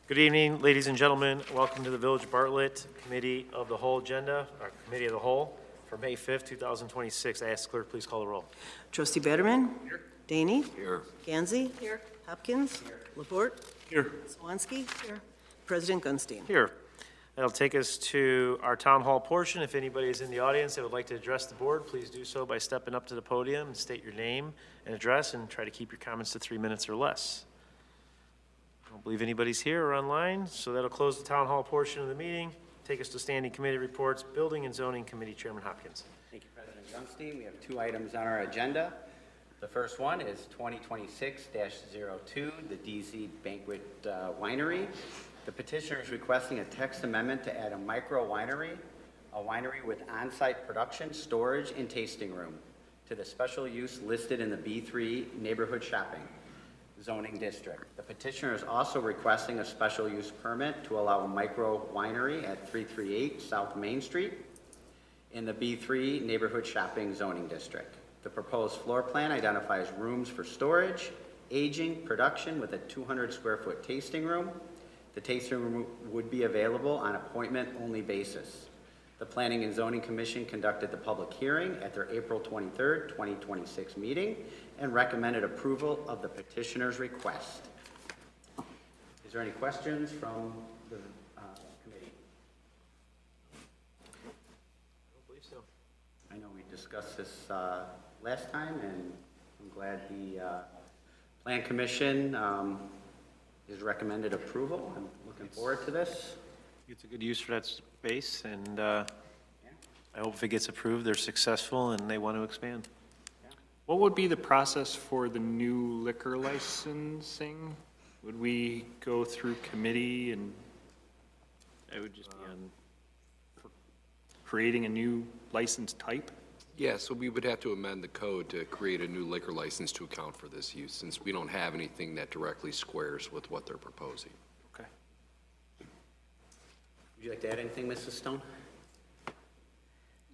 Good evening, ladies and gentlemen. Welcome to the Village Bartlett Committee of the Whole agenda, or Committee of the Whole, for May 5th, 2026. I ask the clerk, please call the roll. Trustee Betterman. Here. Daney. Here. Gansey. Here. Hopkins. Here. Laporte. Here. Swansky. Here. President Gunstein. Here. That'll take us to our town hall portion. If anybody is in the audience that would like to address the board, please do so by stepping up to the podium and state your name and address, and try to keep your comments to 3 minutes or less. I don't believe anybody's here or online, so that'll close the town hall portion of the meeting. Take us to standing committee reports. Building and Zoning Committee Chairman Hopkins. Thank you, President Gunstein. We have 2 items on our agenda. The first one is 2026-02, the DZ Winery. The petitioner is requesting a text amendment to add a micro winery, a winery with on-site production, storage, and tasting room to the special use listed in the B3 neighborhood shopping zoning district. The petitioner is also requesting a special use permit to allow a micro winery at 338 South Main Street in the B3 neighborhood shopping zoning district. The proposed floor plan identifies rooms for storage, aging, production with a 200 square foot tasting room. The tasting room would be available on appointment-only basis. The Planning and Zoning Commission conducted the public hearing at their April 23rd, 2026 meeting and recommended approval of the petitioner's request. Is there any questions from the committee? I don't believe so. I know we discussed this last time, and I'm glad the Plan Commission is recommended approval. I'm looking forward to this. It's a good use for that space, and I hope if it gets approved, they're successful and they want to expand. What would be the process for the new liquor licensing? Would we go through committee, and it would just be on creating a new license type? Yeah, so we would have to amend the code to create a new liquor license to account for this use, since we don't have anything that directly squares with what they're proposing. Okay. Would you like to add anything, Mrs. Stone?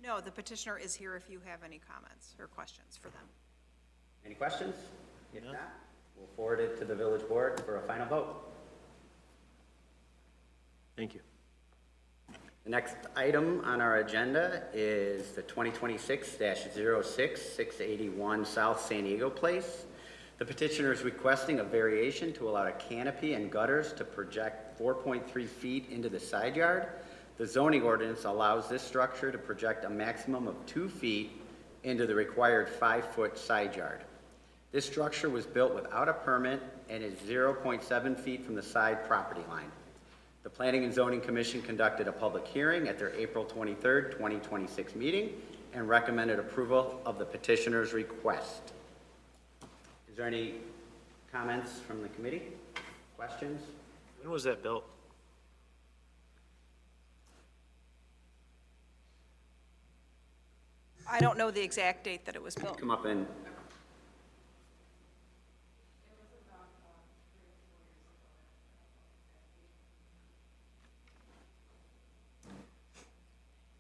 No, the petitioner is here if you have any comments or questions for them. Any questions? If not, we'll forward it to the village board for a final vote. Thank you. The next item on our agenda is the 2026-06, 681 South Sandiego Place. The petitioner is requesting a variation to allow a canopy and gutters to project 4.3 feet into the side yard. The zoning ordinance allows this structure to project a maximum of 2 feet into the required 5-foot side yard. This structure was built without a permit and is 0.7 feet from the side property line. The Planning and Zoning Commission conducted a public hearing at their April 23rd, 2026 meeting and recommended approval of the petitioner's request. Is there any comments from the committee? Questions? When was that built? I don't know the exact date that it was built. Come up and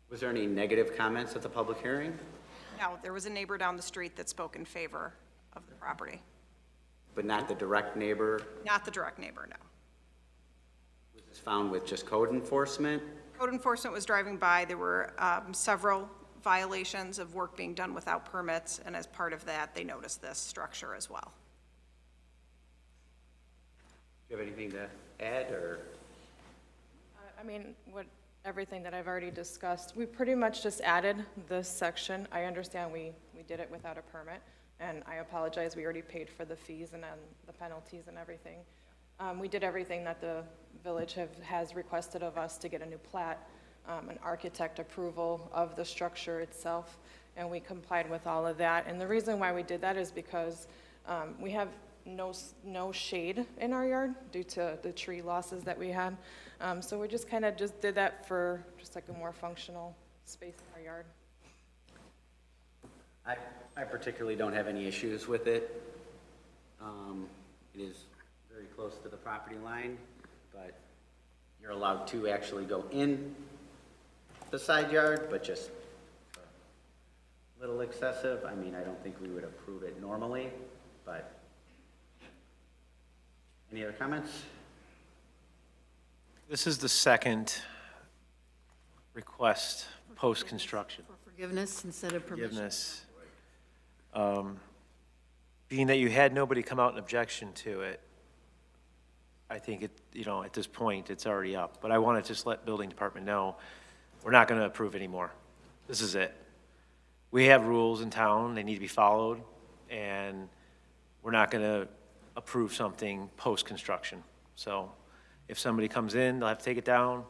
was there any negative comments at the public hearing? No, there was a neighbor down the street that spoke in favor of the property. But not the direct neighbor? Not the direct neighbor, no. Was this found with just code enforcement? Code enforcement was driving by. There were several violations of work being done without permits, and as part of that, they noticed this structure as well. Do you have anything to add, or? I mean, everything that I've already discussed, we pretty much just added this section. I understand we did it without a permit, and I apologize, we already paid for the fees and then the penalties and everything. We did everything that the village has requested of us to get a new plat, an architect approval of the structure itself, and we complied with all of that. And the reason why we did that is because we have no shade in our yard due to the tree losses that we had. So we just kind of did that for just like a more functional space in our yard. I particularly don't have any issues with it. It is very close to the property line, but you're allowed to actually go in the side yard, but just a little excessive. I mean, I don't think we would approve it normally, but any other comments? This is the second request post-construction. For forgiveness instead of permission. Forgiveness. Being that you had nobody come out in objection to it, I think it, at this point, it's already up. But I want to just let building department know, we're not going to approve anymore. This is it. We have rules in town, they need to be followed, and we're not going to approve something post-construction. So if somebody comes in, they'll have to take it down,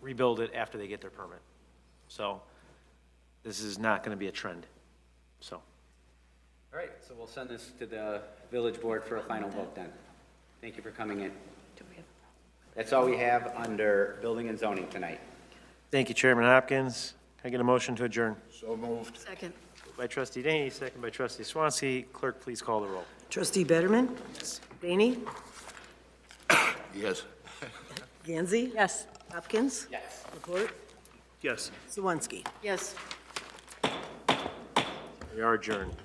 rebuild it after they get their permit. So this is not going to be a trend, so. All right, so we'll send this to the village board for a final vote then. Thank you for coming in. That's all we have under building and zoning tonight. Thank you, Chairman Hopkins. Can I get a motion to adjourn? So moved. Second. Moved by trustee Daney, second by trustee Swansky. Clerk, please call the roll. Trustee Betterman? Daney? Yes. Gansey? Yes. Hopkins? Yes. Laporte? Yes. Swansky? Yes. We are adjourned.